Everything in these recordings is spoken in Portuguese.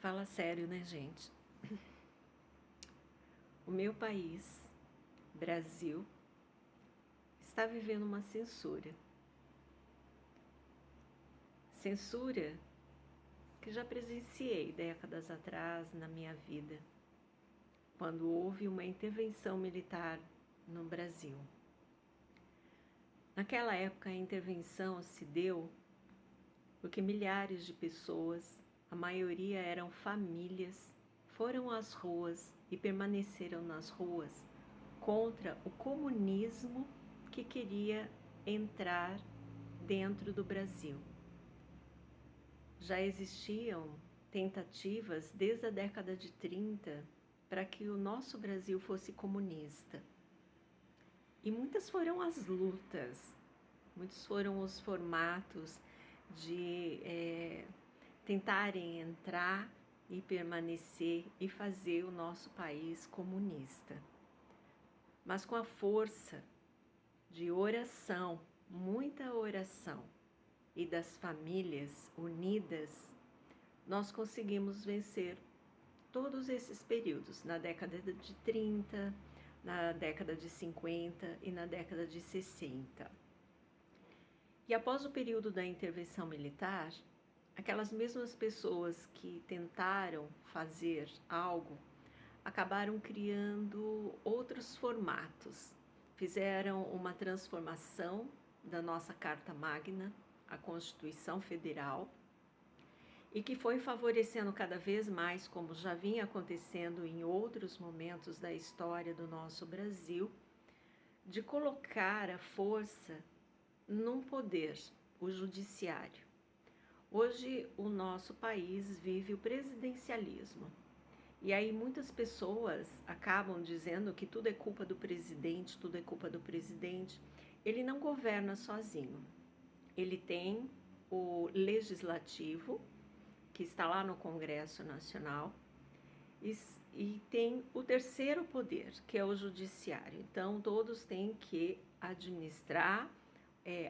Fala sério, né, gente? O meu país, Brasil, está vivendo uma censura. Censura que já presenciei décadas atrás na minha vida, quando houve uma intervenção militar no Brasil. Naquela época, a intervenção se deu porque milhares de pessoas, a maioria eram famílias, foram às ruas e permaneceram nas ruas contra o comunismo que queria entrar dentro do Brasil. Já existiam tentativas desde a década de 30 para que o nosso Brasil fosse comunista. E muitas foram as lutas, muitos foram os formatos de tentarem entrar e permanecer e fazer o nosso país comunista. Mas com a força de oração, muita oração, e das famílias unidas, nós conseguimos vencer todos esses períodos, na década de 30, na década de 50 e na década de 60. E após o período da intervenção militar, aquelas mesmas pessoas que tentaram fazer algo acabaram criando outros formatos. Fizeram uma transformação da nossa Carta Magna, a Constituição Federal, e que foi favorecendo cada vez mais, como já vinha acontecendo em outros momentos da história do nosso Brasil, de colocar a força num poder, o judiciário. Hoje o nosso país vive o presidencialismo. E aí muitas pessoas acabam dizendo que tudo é culpa do presidente, tudo é culpa do presidente. Ele não governa sozinho. Ele tem o legislativo, que está lá no Congresso Nacional, e tem o terceiro poder, que é o judiciário. Então, todos têm que administrar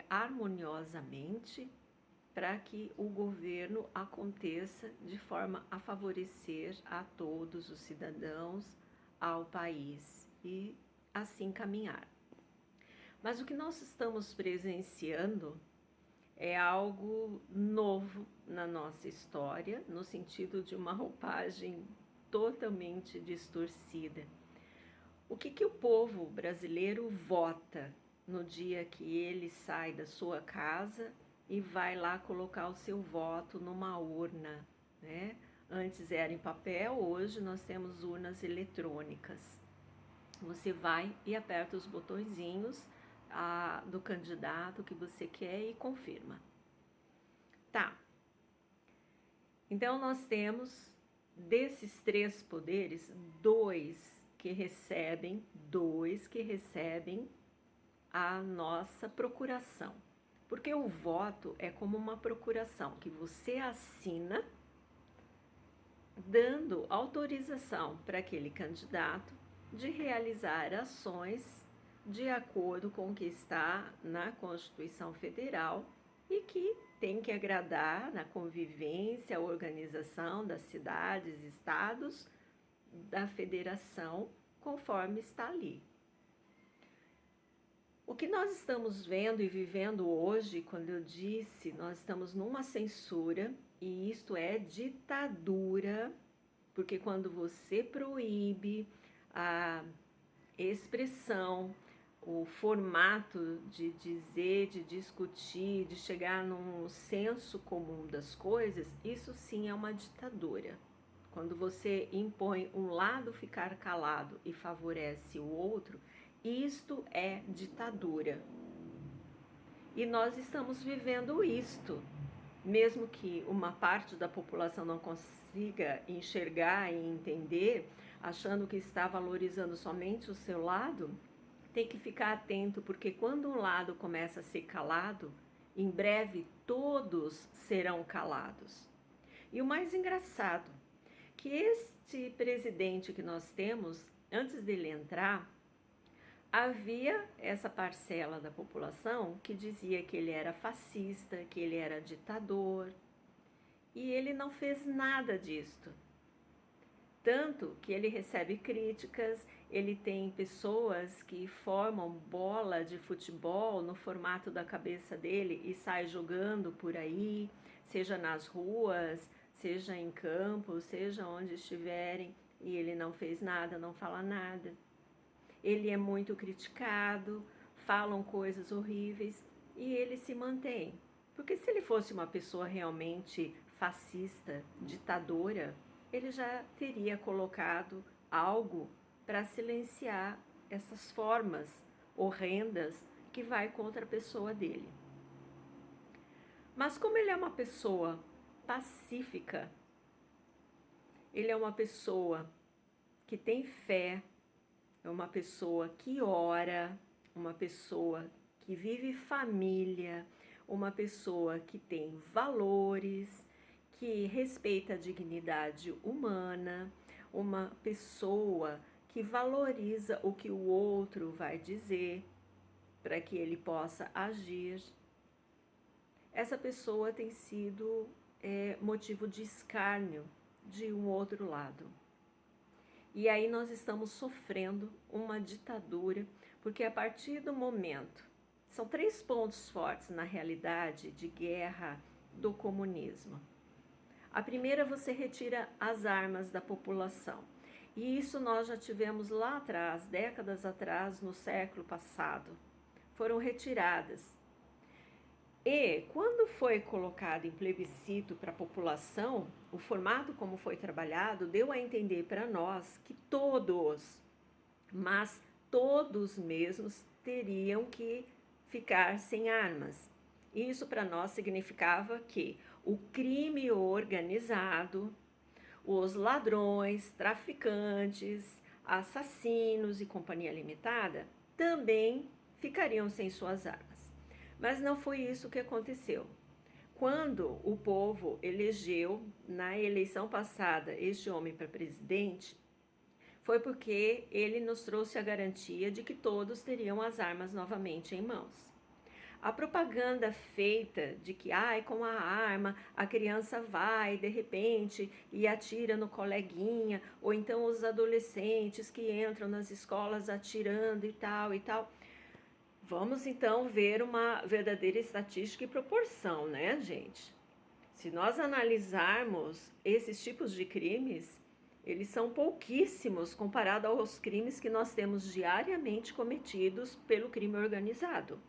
harmoniosamente para que o governo aconteça de forma a favorecer a todos os cidadãos, ao país e assim caminhar. Mas o que nós estamos presenciando é algo novo na nossa história, no sentido de uma roupagem totalmente distorcida. O que o povo brasileiro vota no dia que ele sai da sua casa e vai lá colocar o seu voto numa urna, né? Antes era em papel, hoje nós temos urnas eletrônicas. Você vai e aperta os botõezinhos do candidato que você quer e confirma. Tá. Então nós temos desses três poderes, dois que recebem a nossa procuração. Porque o voto é como uma procuração que você assina dando autorização para aquele candidato de realizar ações de acordo com o que está na Constituição Federal e que tem que agradar na convivência, a organização das cidades, estados, da federação, conforme está ali. O que nós estamos vendo e vivendo hoje, quando eu disse, nós estamos numa censura, e isto é ditadura, porque quando você proíbe a expressão, o formato de dizer, de discutir, de chegar num senso comum das coisas, isso sim é uma ditadura. Quando você impõe um lado ficar calado e favorece o outro, isto é ditadura. E nós estamos vivendo isto, mesmo que uma parte da população não consiga enxergar e entender, achando que está valorizando somente o seu lado, tem que ficar atento, porque quando um lado começa a ser calado, em breve todos serão calados. E o mais engraçado, que este presidente que nós temos, antes dele entrar, havia essa parcela da população que dizia que ele era fascista, que ele era ditador, e ele não fez nada disto. Tanto que ele recebe críticas, ele tem pessoas que formam bola de futebol no formato da cabeça dele e sai jogando por aí, seja nas ruas, seja em campo, seja onde estiverem, e ele não fez nada, não fala nada. Ele é muito criticado, falam coisas horríveis e ele se mantém. Porque se ele fosse uma pessoa realmente fascista, ditadora, ele já teria colocado algo para silenciar essas formas horrendas que vai contra a pessoa dele. Mas como ele é uma pessoa pacífica, ele é uma pessoa que tem fé, é uma pessoa que ora, uma pessoa que vive família, uma pessoa que tem valores, que respeita a dignidade humana, uma pessoa que valoriza o que o outro vai dizer para que ele possa agir. Essa pessoa tem sido motivo de escárnio de um outro lado. E aí nós estamos sofrendo uma ditadura, porque a partir do momento, são 3 pontos fortes na realidade de guerra do comunismo. A primeira, você retira as armas da população. E isso nós já tivemos lá atrás, décadas atrás, no século passado. Foram retiradas. E quando foi colocado em plebiscito para a população, o formato como foi trabalhado deu a entender para nós que todos, mas todos mesmos, teriam que ficar sem armas. Isso para nós significava que o crime organizado, os ladrões, traficantes, assassinos e companhia limitada também ficariam sem suas armas. Mas não foi isso que aconteceu. Quando o povo elegeu, na eleição passada, este homem para presidente, foi porque ele nos trouxe a garantia de que todos teriam as armas novamente em mãos. A propaganda feita de que, com a arma, a criança vai, de repente, e atira no coleguinha, ou então os adolescentes que entram nas escolas atirando e tal, Vamos então ver uma verdadeira estatística e proporção, né, gente? Se nós analisarmos esses tipos de crimes, eles são pouquíssimos comparado aos crimes que nós temos diariamente cometidos pelo crime organizado.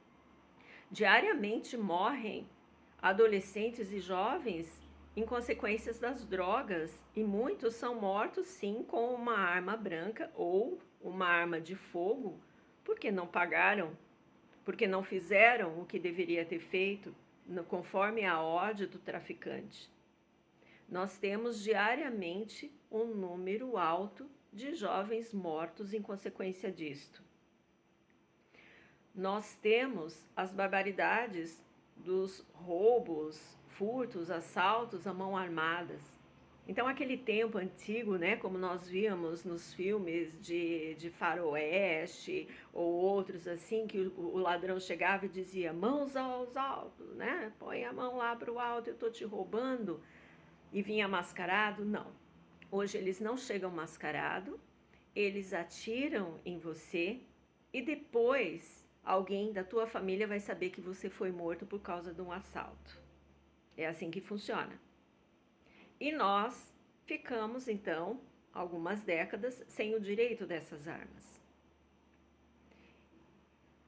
Diariamente morrem adolescentes e jovens em consequências das drogas, e muitos são mortos sim com uma arma branca ou uma arma de fogo, porque não pagaram, porque não fizeram o que deveria ter feito, conforme a ordem do traficante. Nós temos diariamente um número alto de jovens mortos em consequência disto. Nós temos as barbaridades dos roubos, furtos, assaltos à mão armadas. Então, aquele tempo antigo, né, como nós víamos nos filmes de faroeste ou outros assim, que o ladrão chegava e dizia, mãos aos altos, né, põe a mão lá para o alto, eu estou te roubando, e vinha mascarado, não. Hoje eles não chegam mascarado, eles atiram em você e depois alguém da tua família vai saber que você foi morto por causa de um assalto. É assim que funciona. E nós ficamos, então, algumas décadas sem o direito dessas armas.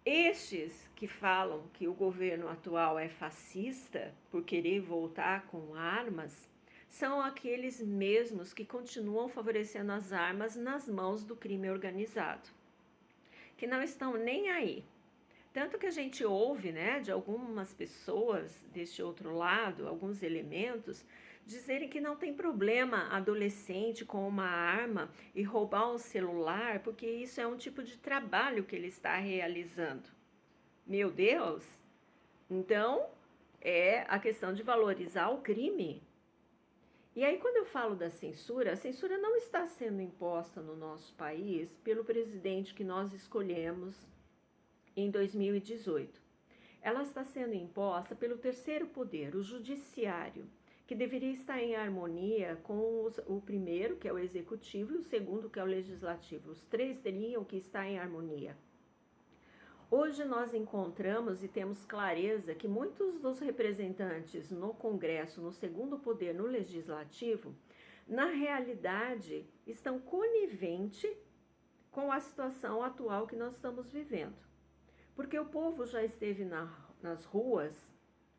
Estes que falam que o governo atual é fascista por querer voltar com armas, são aqueles mesmos que continuam favorecendo as armas nas mãos do crime organizado, que não estão nem aí. Tanto que a gente ouve, né, de algumas pessoas deste outro lado, alguns elementos, dizerem que não tem problema adolescente com uma arma e roubar um celular, porque isso é um tipo de trabalho que ele está realizando. Meu Deus! Então, é a questão de valorizar o crime. E aí, quando eu falo da censura, a censura não está sendo imposta no nosso país pelo presidente que nós escolhemos em 2018. Ela está sendo imposta pelo terceiro poder, o judiciário, que deveria estar em harmonia com o primeiro, que é o executivo, e o segundo, que é o legislativo. Os três teriam que estar em harmonia. Hoje nós encontramos e temos clareza que muitos dos representantes no Congresso, no segundo poder, no legislativo, na realidade estão coniventes com a situação atual que nós estamos vivendo. Porque o povo já esteve nas ruas,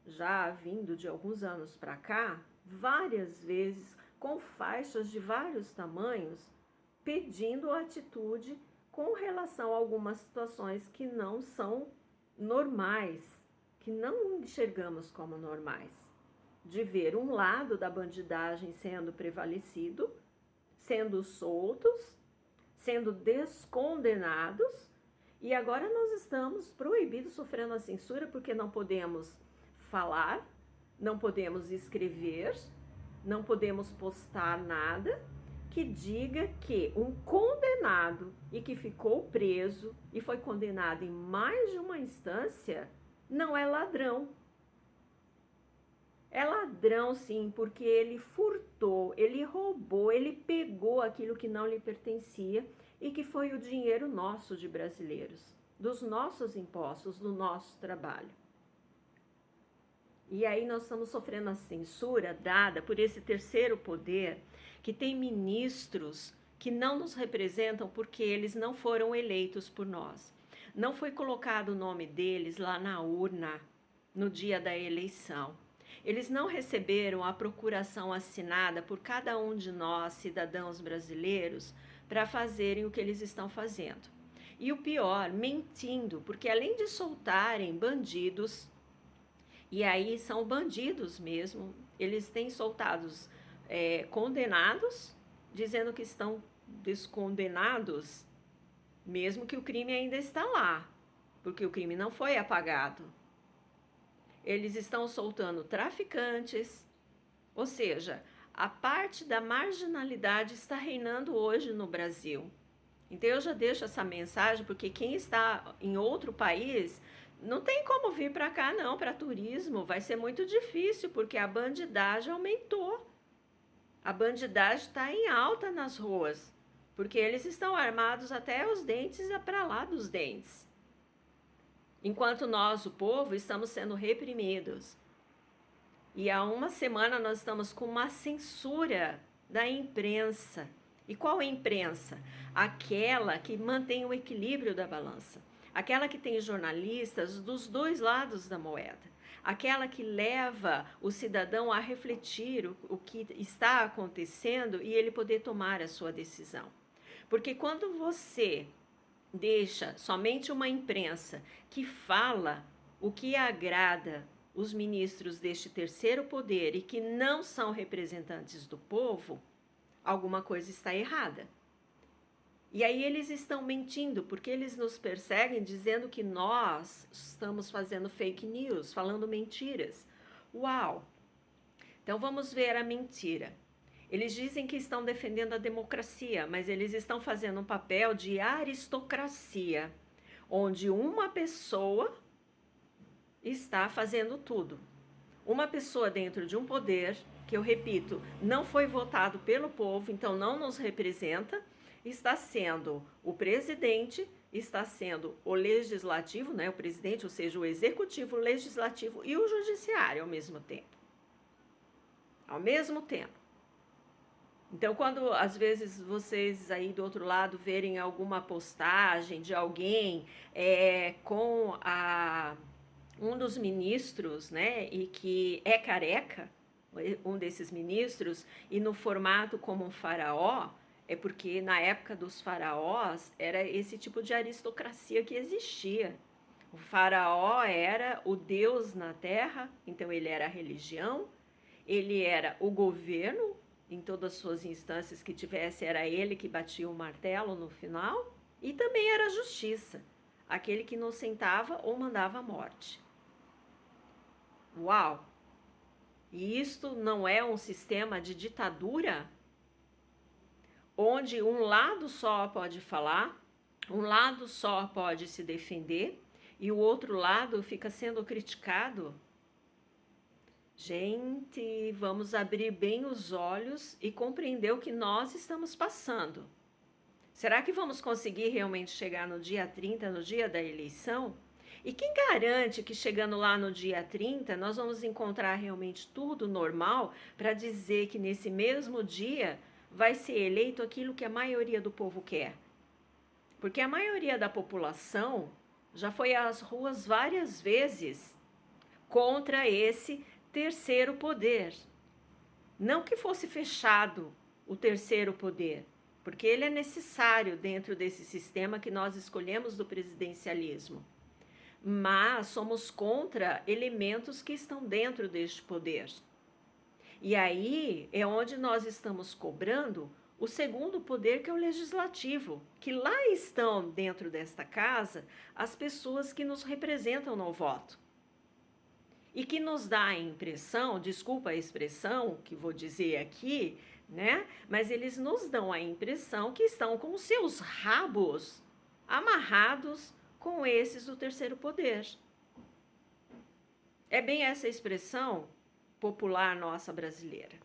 já vindo de alguns anos para cá, várias vezes, com faixas de vários tamanhos, pedindo atitude com relação a algumas situações que não são normais, que não enxergamos como normais. De ver um lado da bandidagem sendo prevalecido, sendo soltos, sendo descondenados, e agora nós estamos proibidos, sofrendo a censura, porque não podemos falar, não podemos escrever, não podemos postar nada que diga que um condenado e que ficou preso e foi condenado em mais de uma instância não é ladrão. É ladrão, sim, porque ele furtou, ele roubou, ele pegou aquilo que não lhe pertencia e que foi o dinheiro nosso de brasileiros, dos nossos impostos, do nosso trabalho. E aí nós estamos sofrendo a censura dada por esse terceiro poder, que tem ministros que não nos representam porque eles não foram eleitos por nós. Não foi colocado o nome deles lá na urna no dia da eleição. Eles não receberam a procuração assinada por cada um de nós, cidadãos brasileiros, para fazerem o que eles estão fazendo. E o pior, mentindo, porque além de soltarem bandidos, e aí são bandidos mesmo, eles têm soltados condenados, dizendo que estão descondenados, mesmo que o crime ainda está lá, porque o crime não foi apagado. Eles estão soltando traficantes, ou seja, a parte da marginalidade está reinando hoje no Brasil. Então eu já deixo essa mensagem, porque quem está em outro país não tem como vir para cá não, para turismo, vai ser muito difícil, porque a bandidagem aumentou. A bandidagem está em alta nas ruas, porque eles estão armados até os dentes e para lá dos dentes. Enquanto nós, o povo, estamos sendo reprimidos. E há uma semana nós estamos com uma censura da imprensa. E qual é a imprensa? Aquela que mantém o equilíbrio da balança. Aquela que tem jornalistas dos dois lados da moeda. Aquela que leva o cidadão a refletir o que está acontecendo e ele poder tomar a sua decisão. Porque quando você deixa somente uma imprensa que fala o que agrada os ministros deste terceiro poder e que não são representantes do povo, alguma coisa está errada. E aí eles estão mentindo, porque eles nos perseguem dizendo que nós estamos fazendo fake news, falando mentiras. Uau! Então vamos ver a mentira. Eles dizem que estão defendendo a democracia, mas eles estão fazendo um papel de aristocracia, onde uma pessoa está fazendo tudo. Uma pessoa dentro de um poder, que eu repito, não foi votado pelo povo, então não nos representa, está sendo o presidente, está sendo o legislativo, né, o presidente, ou seja, o executivo, o legislativo e o judiciário ao mesmo tempo. Ao mesmo tempo. Então, quando às vezes vocês aí do outro lado verem alguma postagem de alguém com um dos ministros, né, e que é careca, um desses ministros, e no formato como um faraó, é porque na época dos faraós era esse tipo de aristocracia que existia. O faraó era o deus na terra, então ele era a religião, ele era o governo, em todas as suas instâncias que tivesse, era ele que batia o martelo no final, e também era a justiça, aquele que inocentava ou mandava a morte. Uau! E isto não é um sistema de ditadura? Onde um lado só pode falar, um lado só pode se defender, e o outro lado fica sendo criticado? Gente, vamos abrir bem os olhos e compreender o que nós estamos passando. Será que vamos conseguir realmente chegar no dia 30, no dia da eleição? E quem garante que chegando lá no dia 30 nós vamos encontrar realmente tudo normal para dizer que nesse mesmo dia vai ser eleito aquilo que a maioria do povo quer? Porque a maioria da população já foi às ruas várias vezes contra esse terceiro poder. Não que fosse fechado o terceiro poder, porque ele é necessário dentro desse sistema que nós escolhemos do presidencialismo. Mas somos contra elementos que estão dentro deste poder. E aí é onde nós estamos cobrando o segundo poder, que é o legislativo, que lá estão dentro desta casa as pessoas que nos representam no voto. E que nos dá a impressão, desculpa a expressão que vou dizer aqui, né? Mas eles nos dão a impressão que estão com os seus rabos amarrados com esses do terceiro poder. É bem essa expressão popular nossa brasileira.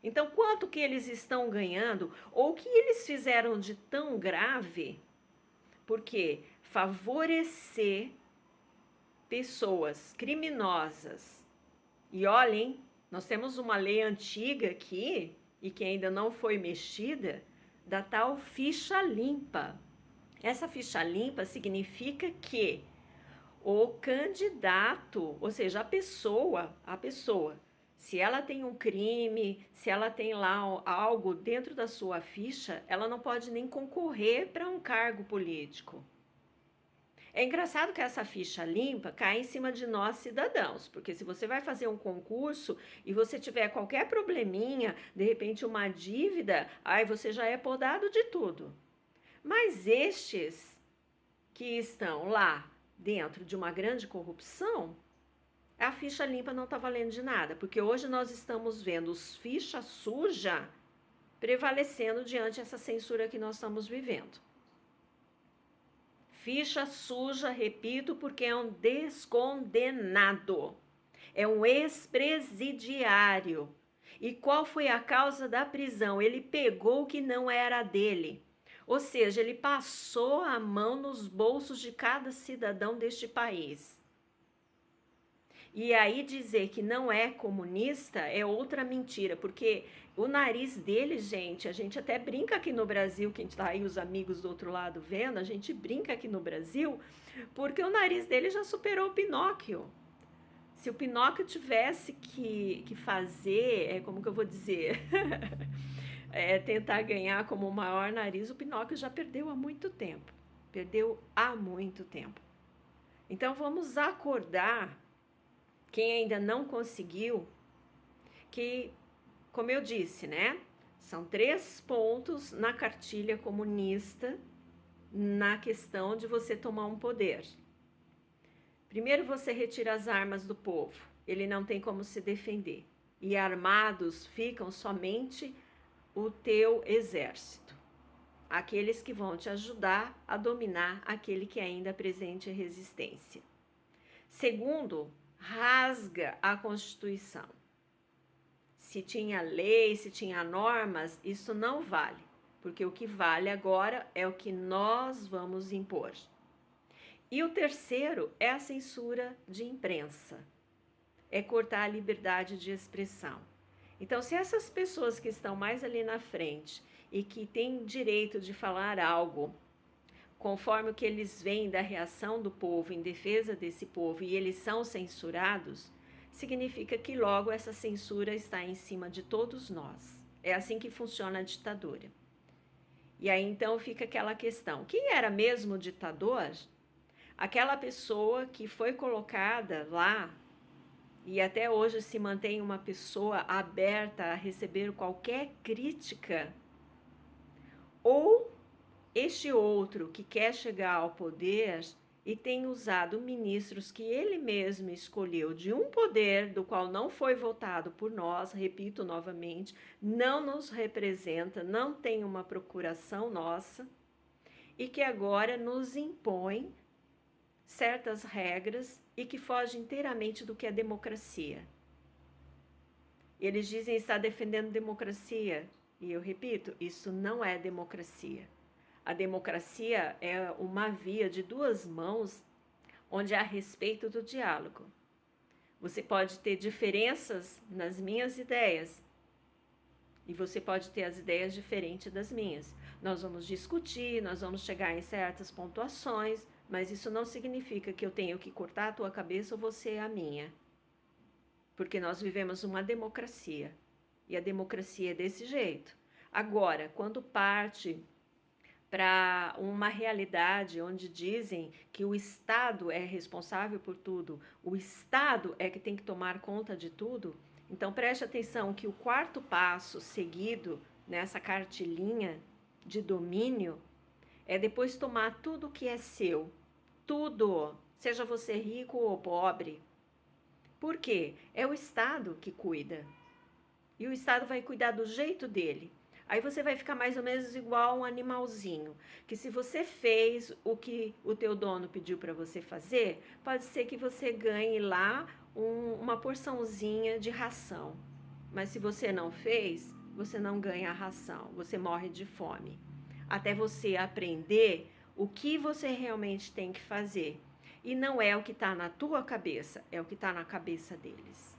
Então, quanto que eles estão ganhando, ou o que eles fizeram de tão grave, porque favorecer pessoas criminosas. E olhem, nós temos uma lei antiga aqui, e que ainda não foi mexida, da tal ficha limpa. Essa ficha limpa significa que o candidato, ou seja, a pessoa, se ela tem um crime, se ela tem lá algo dentro da sua ficha, ela não pode nem concorrer para um cargo político. É engraçado que essa ficha limpa cai em cima de nós cidadãos, porque se você vai fazer um concurso e você tiver qualquer probleminha, de repente uma dívida, aí você já é podado de tudo. Mas estes que estão lá dentro de uma grande corrupção, a ficha limpa não está valendo de nada, porque hoje nós estamos vendo os ficha suja prevalecendo diante dessa censura que nós estamos vivendo. Ficha suja, repito, porque é um descondenado, é um ex-presidiário. E qual foi a causa da prisão? Ele pegou o que não era dele. Ou seja, ele passou a mão nos bolsos de cada cidadão deste país. E aí dizer que não é comunista é outra mentira, porque o nariz dele, gente, a gente até brinca aqui no Brasil, quem está aí os amigos do outro lado vendo, a gente brinca aqui no Brasil, porque o nariz dele já superou o Pinóquio. Se o Pinóquio tivesse que fazer, como que eu vou dizer, tentar ganhar como o maior nariz, o Pinóquio já perdeu há muito tempo. Perdeu há muito tempo. Então vamos acordar, quem ainda não conseguiu, que, como eu disse, né? São 3 pontos na cartilha comunista na questão de você tomar um poder. Primeiro, você retira as armas do povo. Ele não tem como se defender. E armados ficam somente o teu exército. Aqueles que vão te ajudar a dominar aquele que ainda apresente resistência. Segundo, rasga a Constituição. Se tinha lei, se tinha normas, isso não vale, porque o que vale agora é o que nós vamos impor. E o terceiro é a censura de imprensa, é cortar a liberdade de expressão. Então, se essas pessoas que estão mais ali na frente e que têm direito de falar algo conforme o que eles veem da reação do povo em defesa desse povo e eles são censurados, significa que logo essa censura está em cima de todos nós. É assim que funciona a ditadura. E aí então fica aquela questão, quem era mesmo o ditador? Aquela pessoa que foi colocada lá e até hoje se mantém uma pessoa aberta a receber qualquer crítica, ou este outro que quer chegar ao poder e tem usado ministros que ele mesmo escolheu de um poder do qual não foi votado por nós, repito novamente, não nos representa, não tem uma procuração nossa, e que agora nos impõe certas regras e que foge inteiramente do que é democracia. Eles dizem estar defendendo democracia. E eu repito, isso não é democracia. A democracia é uma via de duas mãos onde há respeito do diálogo. Você pode ter diferenças nas minhas ideias e você pode ter as ideias diferentes das minhas. Nós vamos discutir, nós vamos chegar em certas pontuações, mas isso não significa que eu tenho que cortar a tua cabeça ou você a minha. Porque nós vivemos uma democracia e a democracia é desse jeito. Agora, quando parte para uma realidade onde dizem que o Estado é responsável por tudo, o Estado é que tem que tomar conta de tudo, então preste atenção que o quarto passo seguido nessa cartilinha de domínio é depois tomar tudo que é seu, tudo, seja você rico ou pobre. Por quê? É o Estado que cuida. E o Estado vai cuidar do jeito dele. Aí você vai ficar mais ou menos igual um animalzinho, que se você fez o que o teu dono pediu para você fazer, pode ser que você ganhe lá uma porçãozinha de ração. Mas se você não fez, você não ganha a ração, você morre de fome. Até você aprender o que você realmente tem que fazer. E não é o que está na tua cabeça, é o que está na cabeça deles.